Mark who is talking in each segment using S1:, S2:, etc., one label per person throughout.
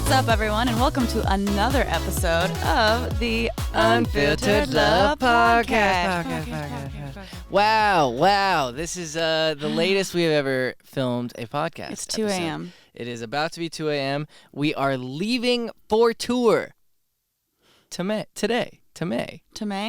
S1: What's up, everyone, and welcome to another episode of the Unfiltered Love Podcast.
S2: Wow. This is the latest we have ever filmed a podcast.
S1: It's 2 a.m.
S2: It is about to be 2 a.m. We are leaving for tour today.
S1: Today?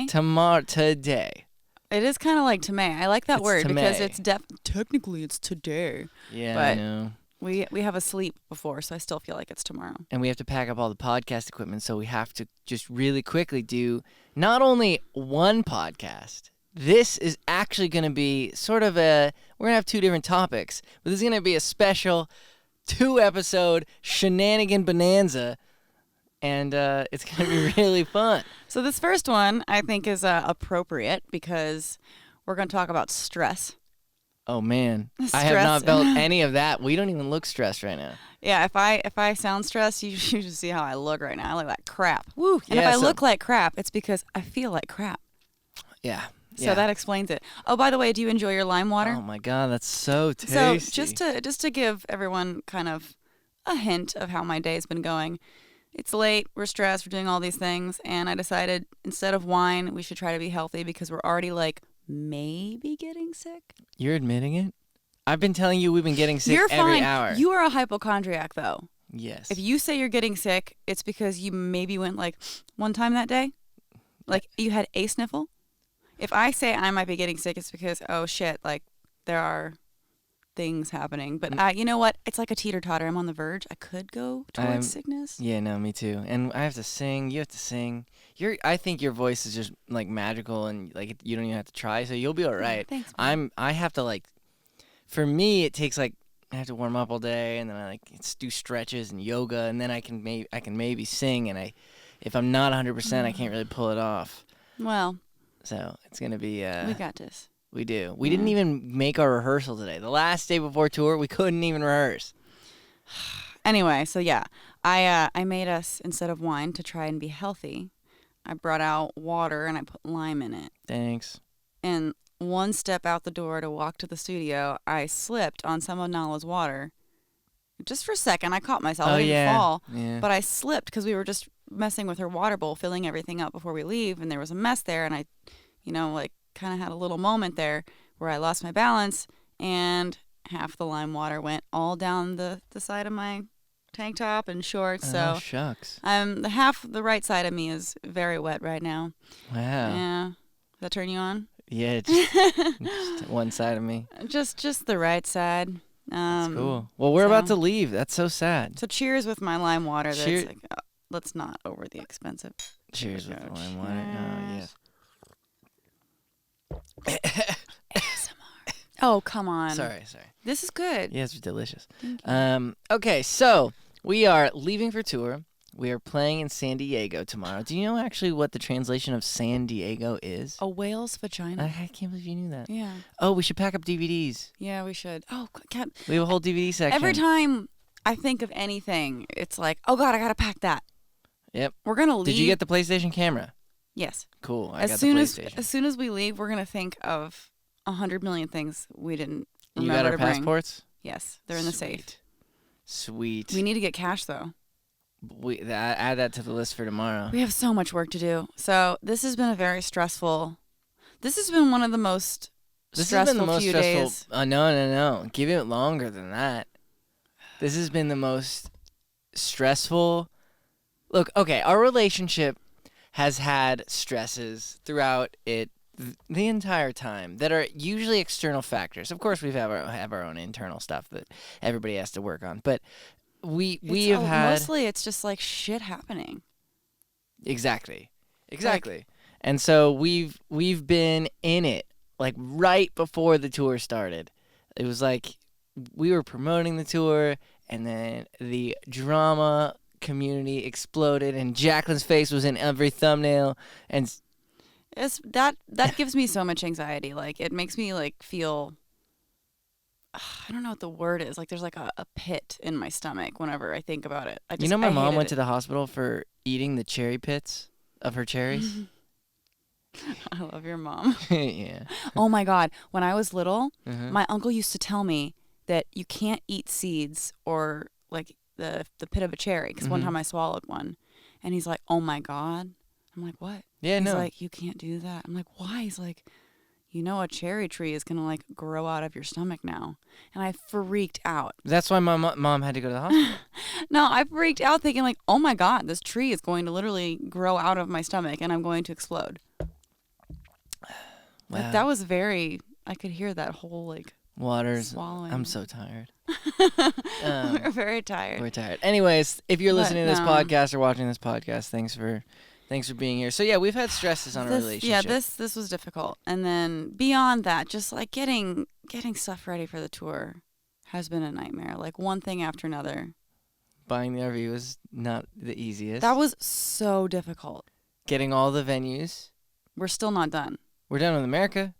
S2: Tomorrow. Today.
S1: It is kind of like today. I like that word because it's technically it's today.
S2: Yeah,
S1: but
S2: I know.
S1: We have a sleep before, so I still feel like it's tomorrow.
S2: And we have to pack up all the podcast equipment, so we have to just really quickly do not only one podcast. This is actually going to be sort of we're going to have two different topics, but this is going to be a special 2-episode shenanigan bonanza, and it's going to be really fun.
S1: So this first one, I think, is appropriate because we're going to talk about stress.
S2: Oh, man. I have not felt any of that. We don't even look stressed right now.
S1: Yeah, if I sound stressed, you should see how I look right now. I look like crap. Woo. And
S2: Yeah,
S1: if I look like crap, it's because I feel like crap.
S2: Yeah.
S1: So that explains it. Oh, by the way, do you enjoy your lime water?
S2: Oh, my God. That's so tasty.
S1: So just to give everyone kind of a hint of how my day's been going, it's late, we're stressed, we're doing all these things, and I decided instead of wine, we should try to be healthy because we're already maybe getting sick.
S2: You're admitting it? I've been telling you we've been getting sick every hour.
S1: You are a hypochondriac, though.
S2: Yes.
S1: If you say you're getting sick, it's because you maybe went one time that day. You had a sniffle. If I say I might be getting sick, it's because, oh shit, there are things happening. But you know what? It's like a teeter-totter. I'm on the verge. I could go towards sickness.
S2: Yeah, no, me too. And I have to sing. You have to sing. I think your voice is just magical, and you don't even have to try, so you'll be all right.
S1: Thanks, man.
S2: I have to for me it takes I have to warm up all day, and then I do stretches and yoga, and then I can maybe sing, and if I'm not 100%, I can't really pull it off.
S1: Well,
S2: so it's gonna be.
S1: We got this.
S2: We do. We didn't even make our rehearsal today. The last day before tour, we couldn't even rehearse.
S1: Anyway, so yeah, I made us, instead of wine, to try and be healthy, I brought out water and I put lime in it.
S2: Thanks.
S1: And one step out the door to walk to the studio, I slipped on some of Nala's water. Just for a second, I caught myself. I didn't fall.
S2: Yeah.
S1: But I slipped because we were just messing with her water bowl, filling everything up before we leave, and there was a mess there, and I, kind of had a little moment there where I lost my balance, and half the lime water went all down the side of my tank top and shorts. So
S2: shucks.
S1: The right side of me is very wet right now.
S2: Wow.
S1: Yeah. Does that turn you on?
S2: Yeah, just one side of me.
S1: Just the right side.
S2: That's cool. Well, we're about to leave. That's so sad.
S1: So cheers with my lime water. That's let's not over the expensive.
S2: Cheers with the lime water. Oh, yes.
S1: ASMR. Oh, come on.
S2: Sorry.
S1: This is good.
S2: Yeah, it's delicious.
S1: Thank you.
S2: Okay, so we are leaving for tour. We are playing in San Diego tomorrow. Do you know actually what the translation of San Diego is?
S1: A whale's vagina.
S2: I can't believe you knew that.
S1: Yeah.
S2: Oh, we should pack up DVDs.
S1: Yeah, we should. Oh,
S2: we have a whole DVD section.
S1: Every time I think of anything, it's like, oh God, I gotta pack that.
S2: Yep.
S1: We're gonna leave.
S2: Did you get the PlayStation camera?
S1: Yes.
S2: Cool. I
S1: got
S2: the PlayStation.
S1: As soon as we leave, we're gonna think of 100 million things we didn't remember to bring.
S2: You got our passports?
S1: Yes, they're in the safe.
S2: Sweet.
S1: We need to get cash though.
S2: Add that to the list for tomorrow.
S1: We have so much work to do. So this has been This has been one of the most stressful few days.
S2: No. Give it longer than that. This has been the most stressful. Look, okay, our relationship has had stresses throughout it the entire time that are usually external factors. Of course, we have our own internal stuff that everybody has to work on, but we have had
S1: mostly it's just shit happening.
S2: Exactly. And so we've been in it right before the tour started. It was we were promoting the tour, and then the drama community exploded, and Jaclyn's face was in every thumbnail, and
S1: that gives me so much anxiety. It makes me feel, I don't know what the word is. There's a pit in my stomach whenever I think about it.
S2: My mom went to the hospital for eating the cherry pits of her cherries.
S1: I love your mom.
S2: Yeah.
S1: Oh my God. When I was little, my uncle used to tell me that you can't eat seeds or the pit of a cherry because one time I swallowed one, and he's like, "Oh my God." I'm like, "What?"
S2: Yeah,
S1: He's
S2: no.
S1: like, "You can't do that." I'm like, "Why?" He's like, "You know, a cherry tree is gonna like grow out of your stomach now," and I freaked out.
S2: That's why my mom had to go to the hospital.
S1: No, I freaked out thinking like, "Oh my God, this tree is going to literally grow out of my stomach and I'm going to explode."
S2: Wow.
S1: Like, that was very. I could hear that whole like
S2: Waters.
S1: swallowing.
S2: I'm so tired.
S1: We're very tired.
S2: We're tired. Anyways, if you're
S1: But
S2: listening to this
S1: no.
S2: podcast or watching this podcast, thanks for being here. So yeah, we've had stresses on our relationship.
S1: Yeah, this was difficult. And then beyond that, just like getting stuff ready for the tour has been a nightmare. Like one thing after another.
S2: Buying the RV was not the easiest.
S1: That was so difficult.
S2: Getting all the venues.
S1: We're still not done.
S2: We're done with America.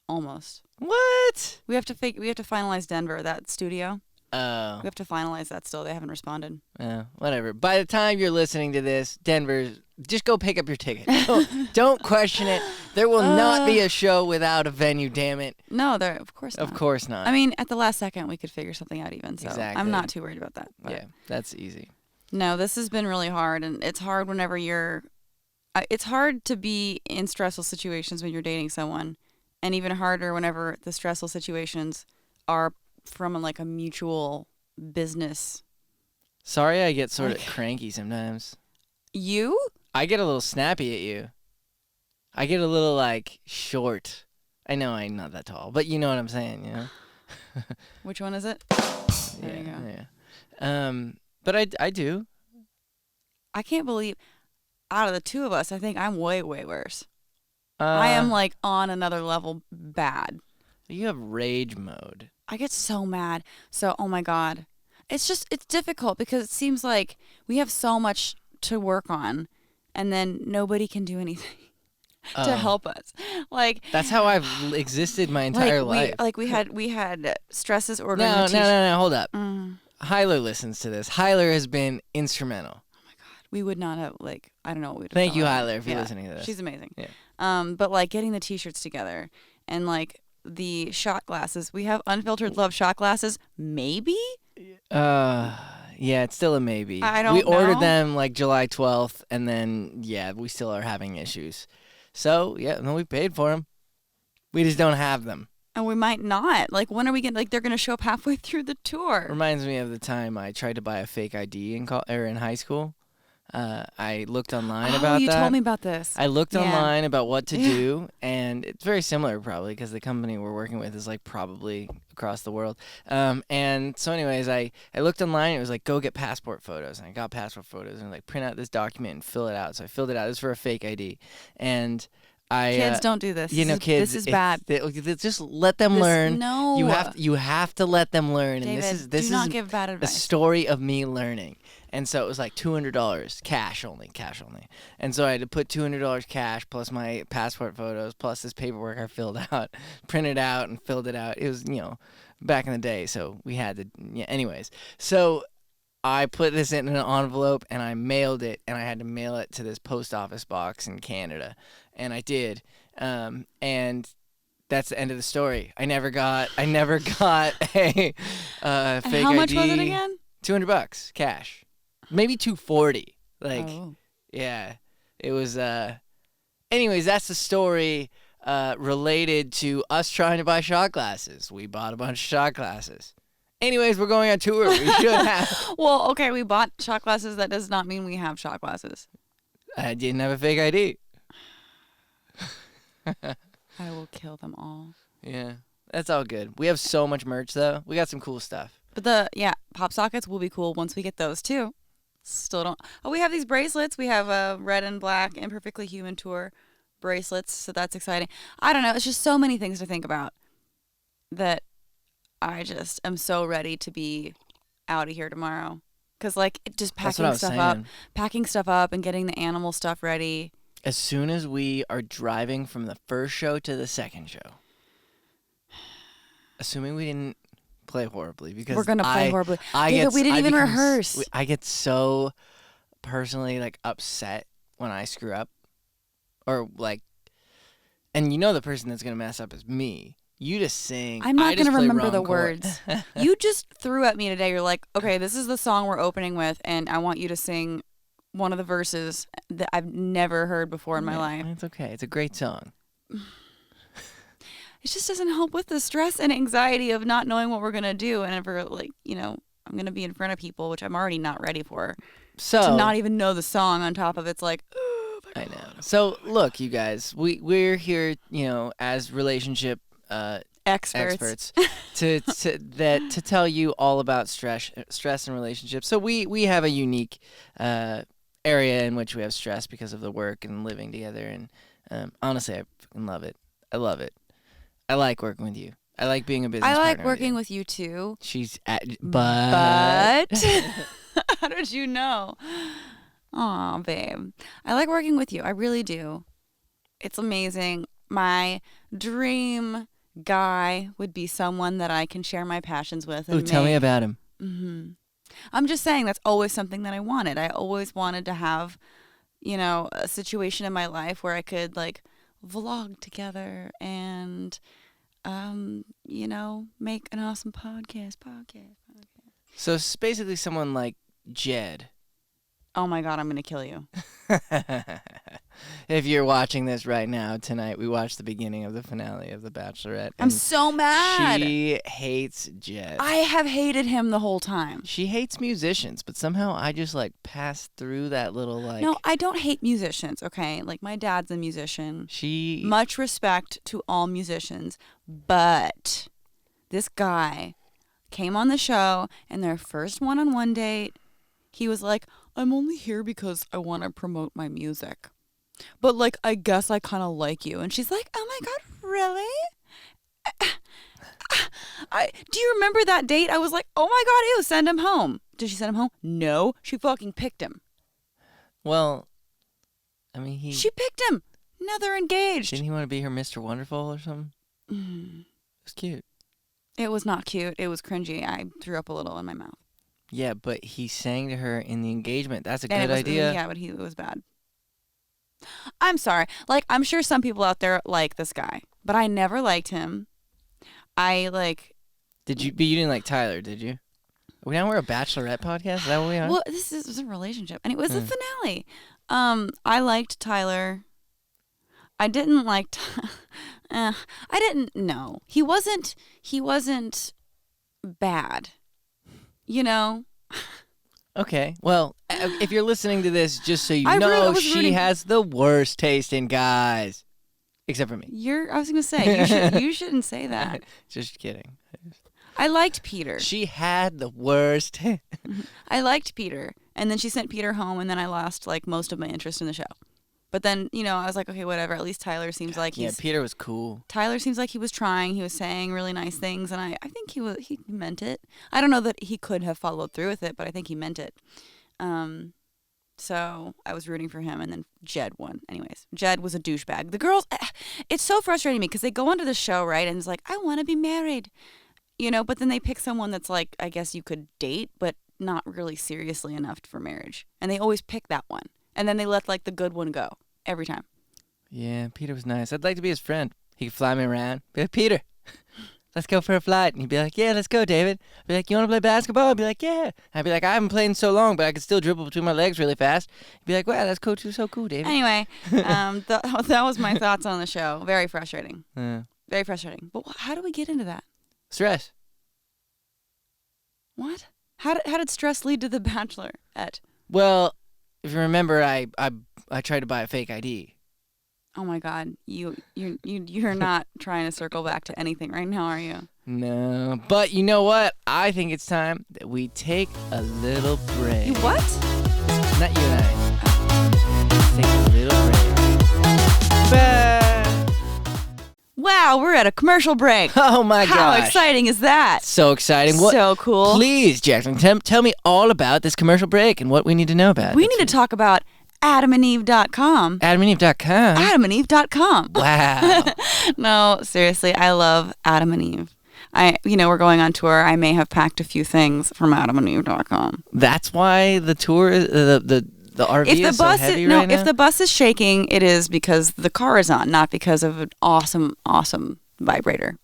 S1: Almost.
S2: What?
S1: We have to finalize Denver, that studio.
S2: Oh.
S1: We have to finalize that still. They haven't responded.
S2: Whatever. By the time you're listening to this, Denver, just go pick up your ticket. Don't question it. There will not be a show without a venue, damn it.
S1: No, there of course not.
S2: Of course not.
S1: I mean, at the last second we could figure something out even, so
S2: Exactly.
S1: I'm not too worried about that. But
S2: Yeah, that's easy.
S1: no, this has been really hard, and it's hard whenever it's hard to be in stressful situations when you're dating someone, and even harder whenever the stressful situations are from like a mutual business.
S2: Sorry I get sort of
S1: Like-
S2: cranky sometimes.
S1: You?
S2: I get a little snappy at you. I get a little, like, short. I know I'm not that tall, but you know what I'm saying, you know?
S1: Which one is it? There you go.
S2: Yeah. But I do.
S1: I can't believe, out of the two of us, I think I'm way, way worse. I am like on another level bad.
S2: You have rage mode.
S1: I get so mad. So, oh my God. It's difficult because it seems like we have so much to work on and then nobody can do anything to help us. Like,
S2: That's how I've existed my entire life.
S1: we had stresses ordering the
S2: No,
S1: t-shirt.
S2: hold up.
S1: Mm.
S2: Hyler listens to this. Hyler has been instrumental.
S1: We would not have, like, I don't know what we'd have
S2: Thank
S1: done
S2: you,
S1: without her.
S2: Hyler, if you're
S1: Yeah,
S2: listening to this.
S1: She's amazing.
S2: Yeah.
S1: But like getting the t-shirts together and like the shot glasses. We have Unfiltered Love shot glasses. Maybe?
S2: Yeah, it's still a maybe.
S1: I don't
S2: We ordered
S1: know.
S2: them like July 12th, and then, yeah, we still are having issues. So, yeah, no, we paid for them. We just don't have them.
S1: And we might not. Like, when are we going to, like, they're going to show up halfway through the tour.
S2: Reminds me of the time I tried to buy a fake ID in high school. I looked online about
S1: Oh, you
S2: that.
S1: told me about this.
S2: I looked
S1: Yeah.
S2: online about what to do, and it's very similar probably because the company we're working with is like probably across the world. And so anyways, I looked online, and it was like, go get passport photos. And I got passport photos and like print out this document and fill it out. So I filled it out. It was for a fake ID. And
S1: Kids, don't do this.
S2: you know, kids,
S1: This is bad.
S2: Just let them learn.
S1: No.
S2: You have to let them learn.
S1: David,
S2: and this
S1: do not
S2: is
S1: give bad
S2: the
S1: advice.
S2: story of me learning. And so it was like $200 cash only. And so I had to put $200 cash plus my passport photos plus this paperwork I filled out, printed out and filled it out. It was, back in the day, so we had to, anyways. So I put this in an envelope and I mailed it, and I had to mail it to this post office box in Canada. And I did. And that's the end of the story. I never got a fake
S1: And how much
S2: ID.
S1: was it again?
S2: $200 cash. Maybe $240. Like,
S1: Oh.
S2: yeah. It was anyways, that's the story related to us trying to buy shot glasses. We bought a bunch of shot glasses. Anyways, we're going on tour. We should have.
S1: Well, okay, we bought shot glasses. That does not mean we have shot glasses.
S2: I didn't have a fake ID.
S1: I will kill them all.
S2: Yeah. That's all good. We have so much merch though. We got some cool stuff.
S1: But pop sockets will be cool once we get those too. Still don't. Oh, we have these bracelets. We have a red and black Imperfectly Human tour bracelets, so that's exciting. I don't know. It's just so many things to think about that I just am so ready to be out of here tomorrow. Cause like just
S2: That's what I was
S1: packing stuff up and getting the animal stuff ready.
S2: As soon as we are driving from the first show to the second show, assuming we didn't play horribly, because
S1: We're gonna play horribly.
S2: I
S1: David,
S2: get,
S1: we didn't
S2: I
S1: even
S2: become
S1: rehearse.
S2: I get so personally like upset when I screw up, or like, and the person that's gonna mess up is me. You just sing.
S1: I'm not
S2: going to
S1: remember the words. You just threw at me today. You're like, okay, this is the song we're opening with, and I want you to sing one of the verses that I've never heard before in my life.
S2: It's okay. It's a great song.
S1: It just doesn't help with the stress and anxiety of not knowing what we're going to do. And if we're like, I'm going to be in front of people, which I'm already not ready for.
S2: So
S1: to not even know the song on top of it's like,
S2: I know. So look, you guys, we're here, as relationship experts to tell you all about stress and relationships. So we have a unique area in which we have stress because of the work and living together. And honestly, I fucking love it. I love it. I like working with you. I like being a business partner.
S1: I like working with you too.
S2: But
S1: how did you know? Aw, babe. I like working with you. I really do. It's amazing. My dream guy would be someone that I can share my passions with.
S2: Ooh, tell me about him.
S1: Mm-hmm. I'm just saying that's always something that I wanted. I always wanted to have, a situation in my life where I could like vlog together and, make an awesome podcast.
S2: So it's basically someone like Jed.
S1: Oh my God, I'm going to kill you.
S2: If you're watching this right now, tonight, we watched the beginning of the finale of The Bachelorette.
S1: I'm so mad.
S2: She hates Jed.
S1: I have hated him the whole time.
S2: She hates musicians, but somehow I just passed through that little
S1: No, I don't hate musicians, okay? Like my dad's a musician. Much respect to all musicians, but this guy came on the show and their first one-on-one date, he was like, I'm only here because I want to promote my music. But, I guess I kind of like you. And she's like, oh, my God, really? Do you remember that date? I was like, oh, my God, ew, send him home. Did she send him home? No, she fucking picked him.
S2: Well,
S1: She picked him. Now they're engaged.
S2: Didn't he want to be her Mr. Wonderful or something? It was cute.
S1: It was not cute. It was cringy. I threw up a little in my mouth.
S2: Yeah, but he sang to her in the engagement. That's a good idea.
S1: Yeah, but it was bad. I'm sorry. I'm sure some people out there like this guy, but I never liked him.
S2: Did you? But you didn't like Tyler, did you? Now we're a Bachelorette podcast. Is that what we are?
S1: Well, this was a relationship, and it was a finale. I liked Tyler. I didn't like. I didn't know he wasn't bad.
S2: Okay. Well, if you're listening to this, just so you know, she has the worst taste in guys, except for me.
S1: I was gonna say you shouldn't say that.
S2: Just kidding.
S1: I liked Peter.
S2: She had the worst.
S1: I liked Peter, and then she sent Peter home, and then I lost most of my interest in the show. But then, I was like, okay, whatever. At least Tyler seems like he's...
S2: Yeah, Peter was cool.
S1: Tyler seems like he was trying. He was saying really nice things, and I think he meant it. I don't know that he could have followed through with it, but I think he meant it. So I was rooting for him, and then Jed won. Anyways, Jed was a douchebag. The girls... It's so frustrating me, because they go onto the show, right, and it's like, I want to be married. But then they pick someone that's I guess you could date, but not really seriously enough for marriage. And they always pick that one. And then they let the good one go every time.
S2: Yeah, Peter was nice. I'd like to be his friend. He could fly me around. Be like, Peter, let's go for a flight. And he'd be like, yeah, let's go, David. I'd be like, you want to play basketball? I'd be like, yeah. I'd be like, I haven't played in so long, but I could still dribble between my legs really fast. He'd be like, wow, that's cool too. So cool, David.
S1: Anyway, that was my thoughts on the show. Very frustrating.
S2: Yeah.
S1: Very frustrating. But how do we get into that?
S2: Stress.
S1: What? How did stress lead to The Bachelorette?
S2: Well, if you remember, I tried to buy a fake ID.
S1: Oh my God, you're not trying to circle back to anything right now, are you?
S2: No, but you know what? I think it's time that we take a little break.
S1: You what?
S2: Not you and I. Let's take a little break. Bye.
S1: Wow, we're at a commercial break.
S2: Oh my gosh.
S1: How exciting is that?
S2: So exciting.
S1: So cool.
S2: Please, Jaclyn, tell me all about this commercial break and what we need to know about it.
S1: We need to talk about AdamandEve.com.
S2: AdamandEve.com?
S1: AdamandEve.com.
S2: Wow.
S1: No, seriously, I love Adam and Eve. We're going on tour. I may have packed a few things from AdamandEve.com.
S2: That's why the tour, the RV is so heavy right now?
S1: If the bus is shaking, it is because the car is on, not because of an awesome, awesome vibrator.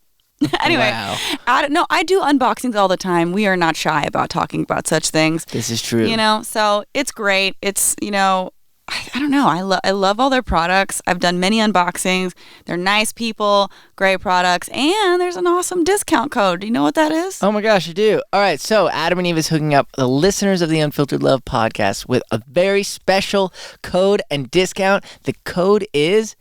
S1: Anyway,
S2: Wow.
S1: I do unboxings all the time. We are not shy about talking about such things.
S2: This is true.
S1: So it's great. It's, I don't know. I love all their products. I've done many unboxings. They're nice people, great products, and there's an awesome discount code. Do you know what that is?
S2: Oh my gosh, I do. All right, so Adam and Eve is hooking up the listeners of the Unfiltered Love podcast with a very special code and discount. The code is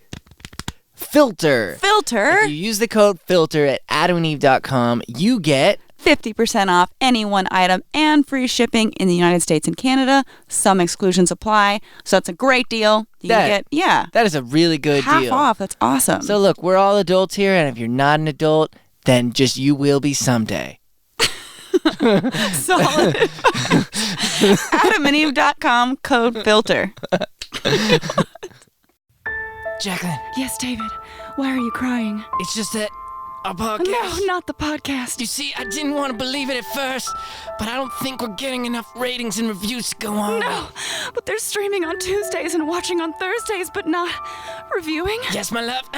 S2: FILTER.
S1: Filter.
S2: If you use the code FILTER at adamandeve.com, you get
S1: 50% off any one item and free shipping in the United States and Canada. Some exclusions apply, so that's a great deal. You can get,
S2: that is a really good
S1: half
S2: deal.
S1: off. That's awesome.
S2: So look, we're all adults here, and if you're not an adult, then just you will be someday.
S1: Solid. AdamandEve.com, code FILTER.
S2: Jaclyn,
S1: Yes, David. Why are you crying?
S2: it's just that our podcast.
S1: No, not the podcast.
S2: You see, I didn't want to believe it at first, but I don't think we're getting enough ratings and reviews to go on.
S1: No, but they're streaming on Tuesdays and watching on Thursdays, but not reviewing.
S2: Yes, my love.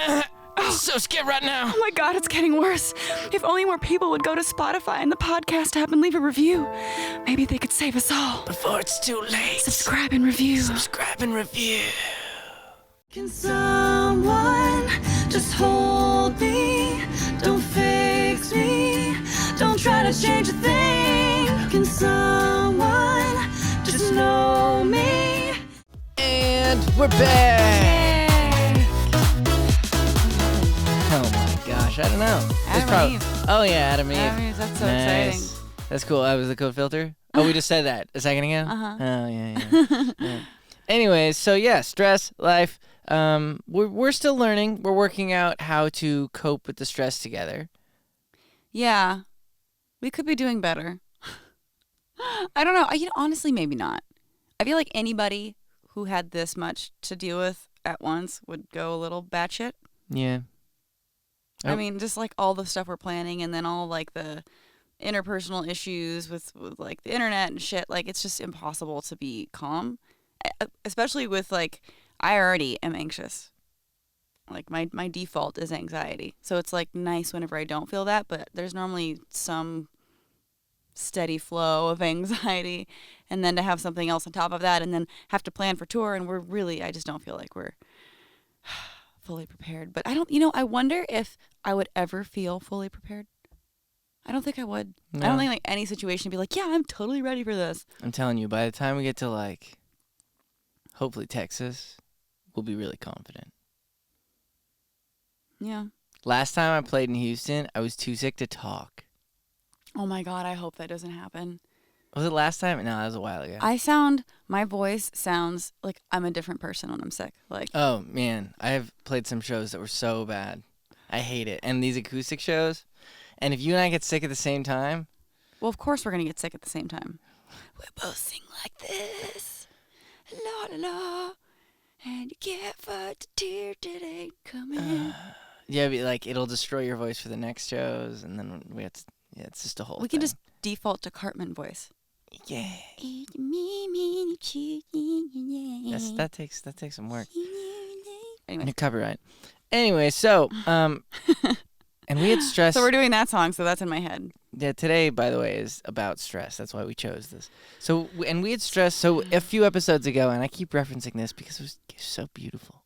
S2: I'm so scared right now.
S1: Oh my God, it's getting worse. If only more people would go to Spotify and the podcast app and leave a review. Maybe they could save us all.
S2: Before it's too late.
S1: Subscribe and review.
S2: Subscribe and review.
S1: Can someone just hold me? Don't fix me. Don't try to change a thing. Can someone just know me?
S2: And we're back. Oh my gosh, I don't know.
S1: Adam and Eve.
S2: Oh yeah, Adam and Eve.
S1: Adam and Eve, that's so
S2: Nice.
S1: exciting.
S2: That's cool. That was the code filter? Oh, we just said that a second ago?
S1: Uh-huh.
S2: Oh, yeah. Yeah. Anyways, so yeah, stress, life. We're still learning. We're working out how to cope with the stress together.
S1: Yeah, we could be doing better. I don't know. Honestly, maybe not. I feel like anybody who had this much to deal with at once would go a little batshit.
S2: Yeah.
S1: I mean, just like all the stuff we're planning, and then all like the interpersonal issues with like the internet and shit. Like, it's just impossible to be calm, especially with like, I already am anxious. Like my default is anxiety. So it's like nice whenever I don't feel that, but there's normally some steady flow of anxiety, and then to have something else on top of that, and then have to plan for tour, and I just don't feel like we're fully prepared. But I wonder if I would ever feel fully prepared. I don't think I would.
S2: No.
S1: I don't think like any situation would be like, yeah, I'm totally ready for this.
S2: I'm telling you, by the time we get to like, hopefully Texas, we'll be really confident.
S1: Yeah.
S2: Last time I played in Houston, I was too sick to talk.
S1: Oh my God, I hope that doesn't happen.
S2: Was it last time? No, that was a while ago.
S1: My voice sounds like I'm a different person when I'm sick. Like,
S2: Oh, man. I have played some shows that were so bad. I hate it. And these acoustic shows. And if you and I get sick at the same time.
S1: well, of course we're going to get sick at the same time. We both sing like this. La la la. And you can't fight the tear that ain't coming.
S2: Yeah, but like it'll destroy your voice for the next shows. And then we have to. Yeah, it's just a whole
S1: We
S2: thing.
S1: can just default to Cartman voice.
S2: Yeah.
S1: That's
S2: That takes some work.
S1: Anyway.
S2: And copyright. Anyway, so and we had stress.
S1: So we're doing that song, so that's in my head.
S2: Yeah, today, by the way, is about stress. That's why we chose this. So, and we had stress. So a few episodes ago, and I keep referencing this because it was so beautiful.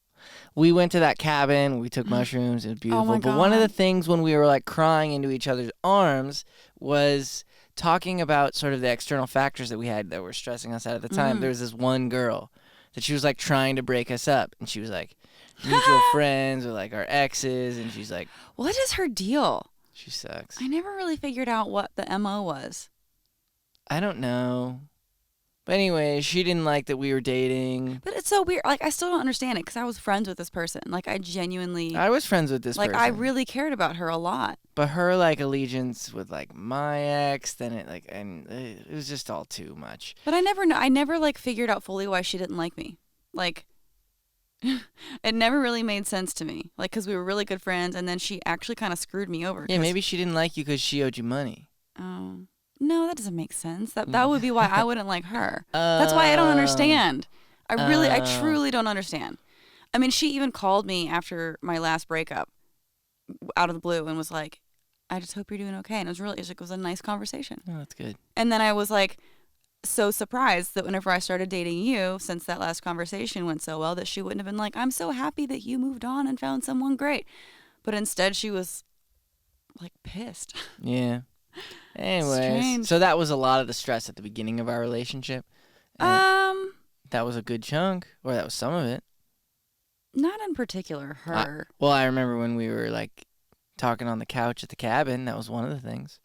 S2: We went to that cabin. We took mushrooms. It was beautiful.
S1: my
S2: But one of the
S1: God.
S2: things when we were like crying into each other's arms was talking about sort of the external factors that we had that were stressing us out at the time. There was this one girl that she was like trying to break us up, and she was like mutual friends or like our exes, and she's like,
S1: What is her deal?
S2: she sucks.
S1: I never really figured out what the MO was.
S2: I don't know. But anyway, she didn't like that we were dating.
S1: But it's so weird. Like, I still don't understand it because I was friends with this person. Like, I genuinely,
S2: I was friends with this
S1: like,
S2: person.
S1: I really cared about her a lot.
S2: But her like allegiance with like my ex, then it like, and it was just all too much.
S1: But I never like figured out fully why she didn't like me. Like, it never really made sense to me. Like, because we were really good friends, and then she actually kind of screwed me over.
S2: Yeah, maybe she didn't like you because she owed you money.
S1: Oh. No, that doesn't make sense. That would be why I wouldn't like her. That's why I don't understand. I truly don't understand. I mean, she even called me after my last breakup out of the blue and was like, I just hope you're doing okay. And it was a nice conversation.
S2: Oh, that's good.
S1: And then I was like so surprised that whenever I started dating you, since that last conversation went so well, that she wouldn't have been like, I'm so happy that you moved on and found someone great. But instead she was like pissed.
S2: Yeah. Anyways,
S1: Strange.
S2: so that was a lot of the stress at the beginning of our relationship. That was a good chunk, or that was some of it.
S1: Not in particular, her.
S2: Well, I remember when we were like talking on the couch at the cabin. That was one of the things.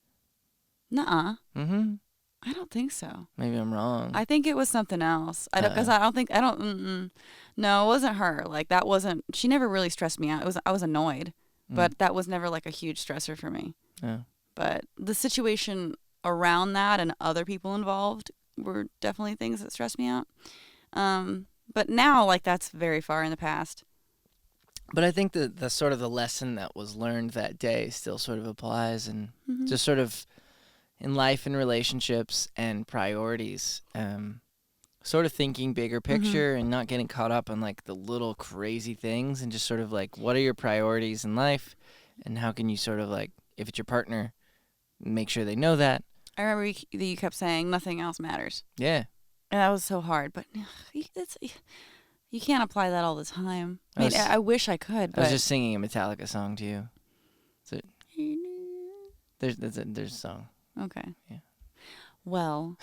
S1: Nuh-uh.
S2: Mm-hmm.
S1: I don't think so.
S2: Maybe I'm wrong.
S1: I think it was something else. No, it wasn't her. Like that wasn't, she never really stressed me out. I was annoyed, but that was never like a huge stressor for me.
S2: Yeah.
S1: But the situation around that and other people involved were definitely things that stressed me out. But now, like, that's very far in the past.
S2: But I think the sort of the lesson that was learned that day still sort of applies, and just sort of in life and relationships and priorities, sort of thinking bigger picture and not getting caught up on like the little crazy things, and just sort of like, what are your priorities in life, and how can you sort of like, if it's your partner, make sure they know that.
S1: I remember that you kept saying nothing else matters.
S2: Yeah.
S1: And that was so hard, but you can't apply that all the time. I wish I could. But
S2: I was just singing a Metallica song to you. So there's a song.
S1: Okay.
S2: Yeah.
S1: Well,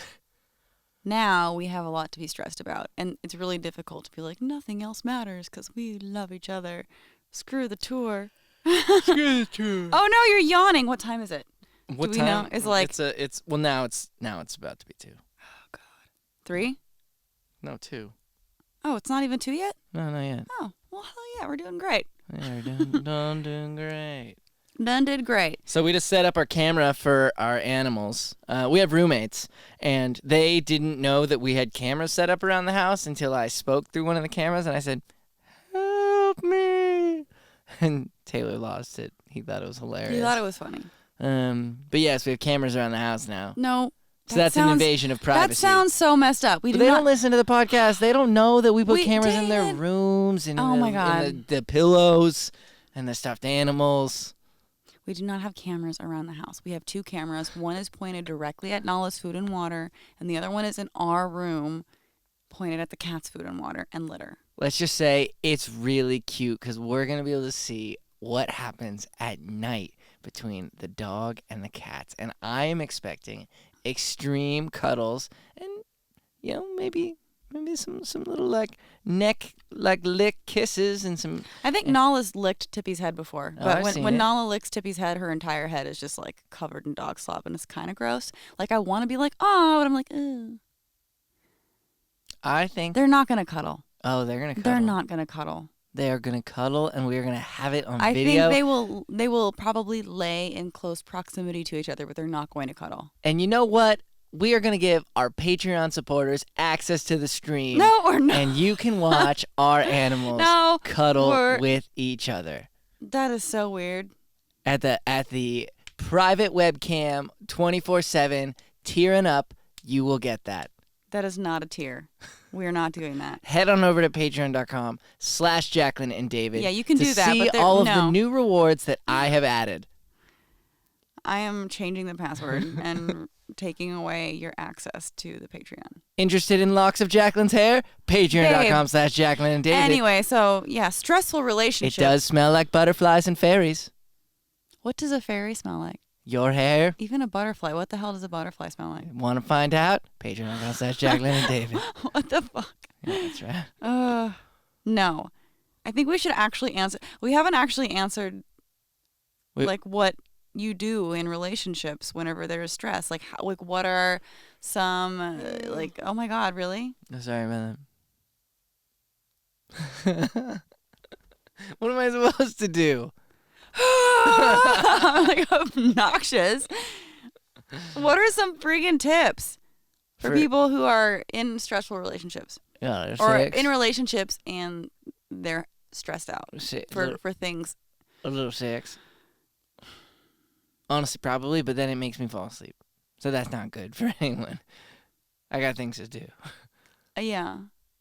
S1: now we have a lot to be stressed about, and it's really difficult to be like nothing else matters because we love each other. Screw the tour.
S2: Screw the tour.
S1: Oh no, you're yawning. What time is it?
S2: What
S1: Do
S2: time?
S1: we know? It's like
S2: now it's about to be 2.
S1: 3?
S2: No, 2.
S1: Oh, it's not even 2 yet?
S2: No, not yet.
S1: Oh, well, hell yeah, we're doing great.
S2: Yeah, we're doing great.
S1: Done did great.
S2: So we just set up our camera for our animals. We have roommates, and they didn't know that we had cameras set up around the house until I spoke through one of the cameras, and I said, "Help me!" And Taylor lost it. He thought it was hilarious.
S1: You thought it was funny.
S2: But yes, we have cameras around the house now.
S1: No.
S2: So that's an invasion of privacy.
S1: That sounds so messed up.
S2: They don't listen to the podcast. They don't know that we put cameras in their
S1: did.
S2: rooms and
S1: my God.
S2: in the pillows and the stuffed animals.
S1: We do not have cameras around the house. We have 2 cameras. One is pointed directly at Nala's food and water, and the other one is in our room, pointed at the cat's food and water and litter.
S2: Let's just say it's really cute because we're going to be able to see what happens at night between the dog and the cats. And I am expecting extreme cuddles and, maybe some little like neck like lick kisses and some.
S1: I think Nala's licked Tippy's head before, but
S2: I've seen
S1: when
S2: it.
S1: Nala licks Tippy's head, her entire head is just like covered in dog slop, and it's kind of gross. Like I want to be like, oh, but I'm like, ugh.
S2: I think
S1: They're not gonna cuddle.
S2: Oh, they're gonna cuddle.
S1: They're not gonna cuddle.
S2: They are gonna cuddle, and we are gonna have it on
S1: I
S2: video.
S1: think they will probably lay in close proximity to each other, but they're not going to cuddle.
S2: And you know what? We are gonna give our Patreon supporters access to the stream.
S1: No, we're not.
S2: And you can watch our animals cuddle with each other.
S1: That is so weird.
S2: At the private webcam, 24/7, tearing up. You will get that.
S1: That is not a tier. We are not doing that.
S2: Head on over to patreon.com/Jaclyn and David.
S1: Yeah, you can do that.
S2: To see
S1: but
S2: all of the new rewards that I have added.
S1: I am changing the password and taking away your access to the Patreon.
S2: Interested in locks of Jaclyn's hair? Patreon.com/Jaclyn and David.
S1: Anyway, so yeah, stressful relationship.
S2: It does smell like butterflies and fairies.
S1: What does a fairy smell like?
S2: Your hair?
S1: Even a butterfly. What the hell does a butterfly smell like?
S2: Want to find out? Patreon.com/Jaclyn and David.
S1: What the fuck?
S2: Yeah, that's right.
S1: No. I think we should actually answer. We haven't actually answered like what you do in relationships whenever there's stress. Like what are some like, oh my God, really?
S2: I'm sorry about that. What am I supposed to do?
S1: Like obnoxious. What are some friggin' tips for people who are in stressful relationships?
S2: Yeah,
S1: or in relationships and they're stressed out for things.
S2: A little sex. Honestly, probably, but then it makes me fall asleep. So that's not good for anyone. I got things to do.
S1: Yeah.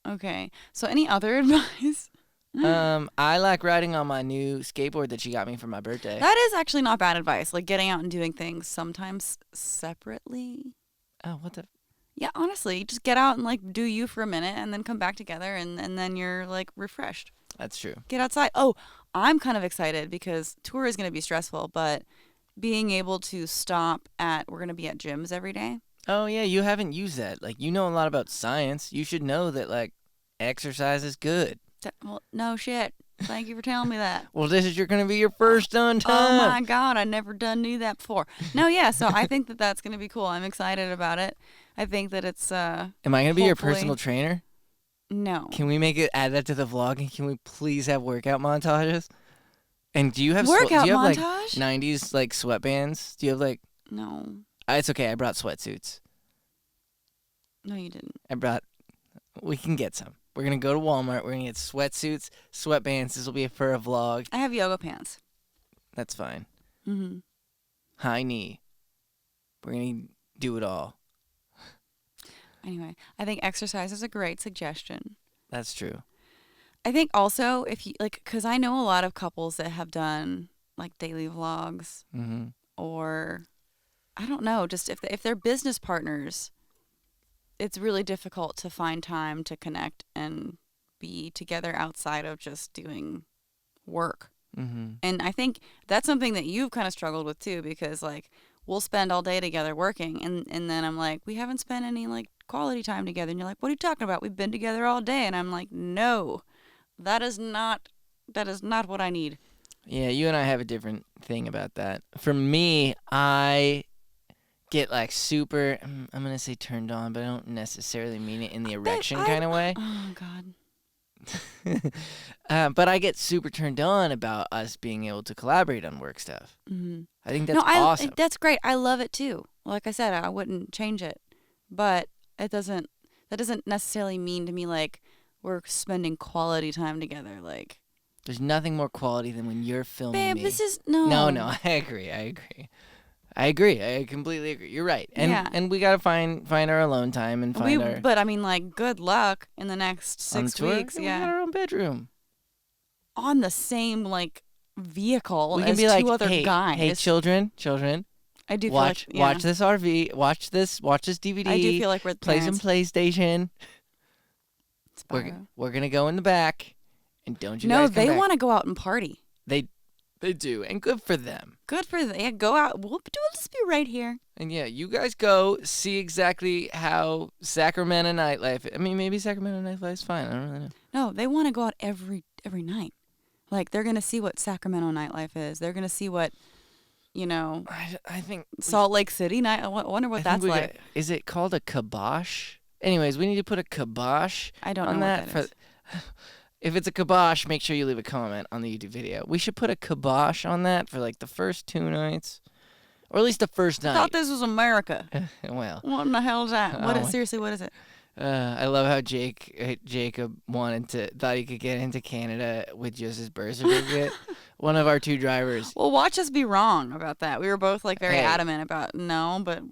S1: Okay. So any other advice?
S2: I like riding on my new skateboard that she got me for my birthday.
S1: That is actually not bad advice. Like getting out and doing things sometimes separately.
S2: Oh, what the?
S1: Yeah, honestly, just get out and like do you for a minute and then come back together and then you're like refreshed.
S2: That's true.
S1: Get outside. Oh, I'm kind of excited because tour is going to be stressful, but being able to stop we're going to be at gyms every day.
S2: Oh, yeah, you haven't used that. Like, you know a lot about science. You should know that, like, exercise is good.
S1: Well, no shit. Thank you for telling me that.
S2: Well, this is going to be your first time.
S1: Oh my God, I never knew that before. No, yeah, so I think that that's going to be cool. I'm excited about it. I think that it's
S2: Am I going to be your personal trainer?
S1: No.
S2: Can we add that to the vlog, and can we please have workout montages? And do you have
S1: workout
S2: do you have
S1: montage?
S2: like 90s like sweatbands? Do you have like
S1: No.
S2: It's okay. I brought sweatsuits.
S1: No, you didn't.
S2: We can get some. We're going to go to Walmart. We're going to get sweatsuits, sweatbands. This will be for a vlog.
S1: I have yoga pants.
S2: That's fine.
S1: Mhm.
S2: High knee. We're going to do it all.
S1: Anyway, I think exercise is a great suggestion.
S2: That's true.
S1: I think also if you like, because I know a lot of couples that have done like daily vlogs or I don't know, just if they're business partners, it's really difficult to find time to connect and be together outside of just doing work. And I think that's something that you've kind of struggled with too, because like we'll spend all day together working and then I'm like, we haven't spent any like quality time together. And you're like, what are you talking about? We've been together all day. And I'm like, no, that is not what I need.
S2: Yeah, you and I have a different thing about that. For me, I get like super, I'm going to say turned on, but I don't necessarily mean it in the erection kind of way.
S1: Oh, God.
S2: But I get super turned on about us being able to collaborate on work stuff. I think that's awesome.
S1: That's great. I love it too. Like I said, I wouldn't change it. But that doesn't necessarily mean to me like we're spending quality time together. Like
S2: there's nothing more quality than when you're filming me.
S1: This is no.
S2: No, I agree. I completely agree. You're right. And we gotta find our alone time and find our.
S1: But I mean, like, good luck in the next 6 weeks.
S2: Yeah, we got our own bedroom.
S1: On the same like vehicle
S2: we can
S1: as
S2: be like,
S1: two other
S2: hey,
S1: guys.
S2: Hey, children. I do watch this RV. Watch this DVD.
S1: I do feel like we're
S2: play some PlayStation.
S1: Spyro.
S2: We're gonna go in the back, and don't you?
S1: No,
S2: guys come
S1: they
S2: back.
S1: want to go out and party.
S2: They do, and good for them.
S1: Good for them. Yeah, go out. We'll just be right here.
S2: And yeah, you guys go see exactly how Sacramento nightlife. I mean, maybe Sacramento nightlife is fine. I don't really know.
S1: No, they want to go out every night. Like they're gonna see what Sacramento nightlife is. They're gonna see what,
S2: I think
S1: Salt Lake City night. I wonder what that's like.
S2: Is it called a kibosh? Anyways, we need to put a kibosh.
S1: I don't know
S2: on
S1: what that is.
S2: If it's a kibosh, make sure you leave a comment on the YouTube video. We should put a kibosh on that for like the first 2 nights, or at least the first night.
S1: I thought this was America.
S2: Well,
S1: what in the hell is that? Seriously, what is it?
S2: I love how Jacob thought he could get into Canada with just his birth certificate. One of our 2 drivers.
S1: Well, watch us be wrong about that. We were both like very adamant about no, but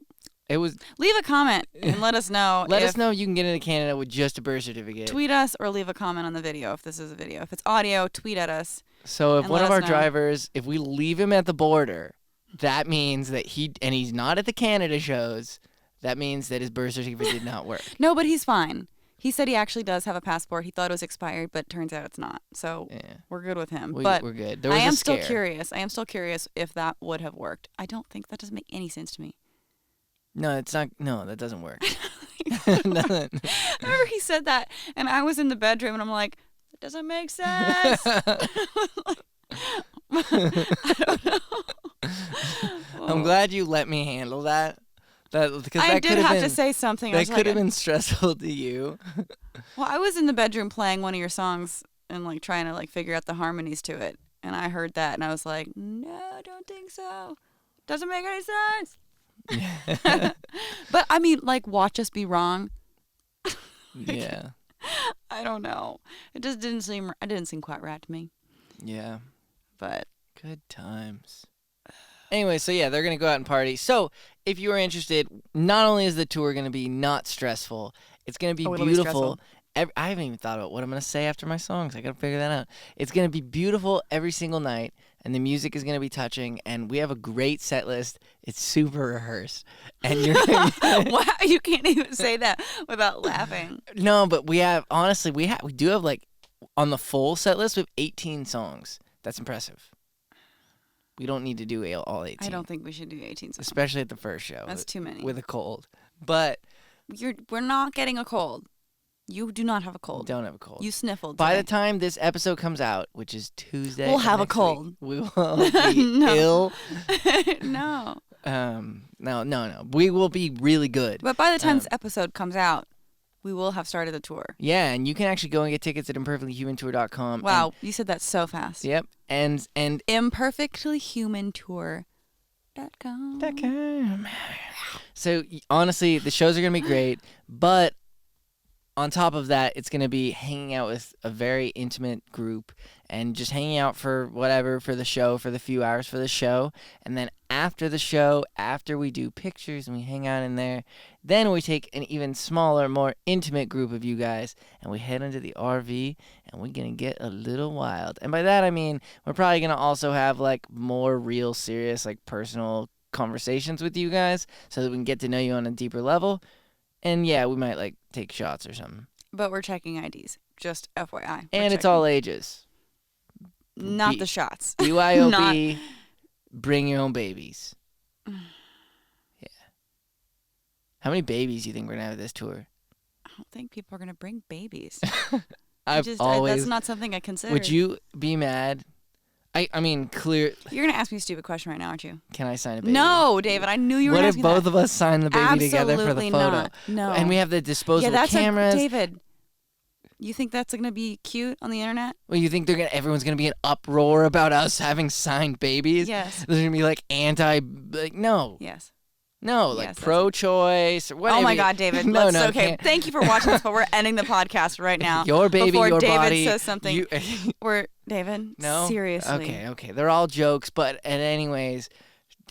S2: it was.
S1: Leave a comment and let us know.
S2: Let us know you can get into Canada with just a birth certificate.
S1: Tweet us or leave a comment on the video if this is a video. If it's audio, tweet at us.
S2: So if one of our drivers, if we leave him at the border, that means that he's not at the Canada shows. That means that his birth certificate did not work.
S1: No, but he's fine. He said he actually does have a passport. He thought it was expired, but turns out it's not. So we're good with him.
S2: We're good. There was
S1: I am still curious. I am still curious if that would have worked. I don't think that doesn't make any sense to me.
S2: No, it's not. No, that doesn't work.
S1: Remember he said that, and I was in the bedroom, and I'm like, that doesn't make sense. I don't know.
S2: I'm glad you let me handle that. Because
S1: I did have to say something.
S2: That could have been stressful to you.
S1: Well, I was in the bedroom playing one of your songs and like trying to like figure out the harmonies to it, and I heard that, and I was like, no, I don't think so. Doesn't make any sense. But I mean, like, watch us be wrong.
S2: Yeah.
S1: I don't know. It just didn't seem quite right to me.
S2: Yeah.
S1: But
S2: good times. Anyway, so yeah, they're going to go out and party. So if you are interested, not only is the tour going to be not stressful, it's going to be beautiful. I haven't even thought about what I'm gonna say after my songs. I gotta figure that out. It's gonna be beautiful every single night, and the music is gonna be touching. And we have a great set list. It's super rehearsed, and you're
S1: Wow, you can't even say that without laughing.
S2: no, but we have honestly we do have like on the full set list we have 18 songs. That's impressive. We don't need to do all 18.
S1: I don't think we should do 18 songs.
S2: Especially at the first show.
S1: That's too many.
S2: With a cold, but
S1: We're not getting a cold. You do not have a cold.
S2: don't have a cold.
S1: You sniffled.
S2: By
S1: today.
S2: the time this episode comes out, which is Tuesday,
S1: We'll
S2: of
S1: have a
S2: next
S1: cold.
S2: week, we will be
S1: No.
S2: ill.
S1: No.
S2: No. We will be really good.
S1: But by the time this episode comes out, we will have started the tour.
S2: Yeah, and you can actually go and get tickets at imperfectlyhumantour.com.
S1: Wow, you said that so fast.
S2: Yep. And
S1: imperfectlyhumantour.com.
S2: So honestly, the shows are gonna be great, but on top of that, it's going to be hanging out with a very intimate group and just hanging out for whatever, for the show, for the few hours for the show. And then after the show, after we do pictures and we hang out in there, then we take an even smaller, more intimate group of you guys and we head into the RV and we're going to get a little wild. And by that, I mean, we're probably going to also have like more real, serious, like personal conversations with you guys so that we can get to know you on a deeper level. And yeah, we might like take shots or something.
S1: But we're checking IDs. Just FYI.
S2: And it's all ages.
S1: Not the shots.
S2: BYOB, bring your own babies. Yeah. How many babies do you think we're going to have at this tour?
S1: I don't think people are going to bring babies.
S2: That's
S1: not something I consider.
S2: Would you be mad? I mean, clear.
S1: You're going to ask me a stupid question right now, aren't you?
S2: Can I sign a baby?
S1: No, David. I knew you were
S2: What
S1: going
S2: if
S1: to ask me
S2: both
S1: that.
S2: of us sign the baby together for the
S1: Absolutely
S2: photo?
S1: not. No.
S2: And we have the disposable cameras.
S1: David, you think that's going to be cute on the internet?
S2: Well, you think everyone's gonna be in uproar about us having signed babies?
S1: Yes.
S2: There's gonna be like no.
S1: Yes.
S2: No, like
S1: Yes,
S2: pro-choice or whatever.
S1: Oh my God, David.
S2: No,
S1: okay.
S2: can't.
S1: Thank you for watching this, but we're ending the podcast right now.
S2: Your baby,
S1: before
S2: your
S1: David
S2: body.
S1: says something. David.
S2: No.
S1: Seriously.
S2: Okay. They're all jokes, but anyways,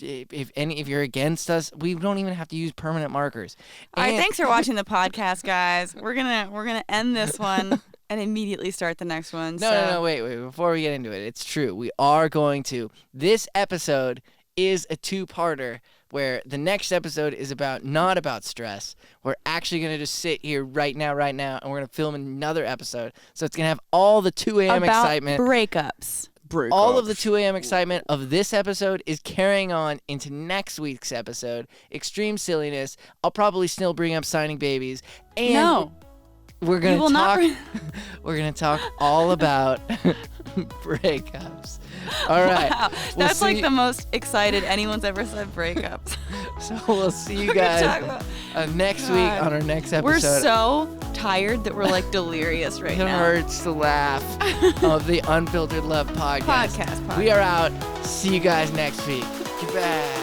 S2: if you're against us, we don't even have to use permanent markers.
S1: All right. Thanks for watching the podcast, guys. We're gonna end this one and immediately start the next one.
S2: No, wait. Before we get into it, it's true. We are going to. This episode is a two-parter where the next episode is not about stress. We're actually going to just sit here right now, and we're going to film another episode. So it's going to have all the 2 a.m. excitement.
S1: Breakups.
S2: All of the 2 a.m. excitement of this episode is carrying on into next week's episode. Extreme silliness. I'll probably still bring up signing babies. And
S1: No.
S2: We're going to talk we're going to talk all about breakups. All right.
S1: Wow. That's like the most excited anyone's ever said breakups.
S2: So we'll see you
S1: We're gonna
S2: guys
S1: talk about-
S2: next week on our next episode.
S1: We're so tired that we're like delirious right
S2: It
S1: now.
S2: hurts to laugh of the Unfiltered Love podcast. We are out. See you guys next week. Goodbye.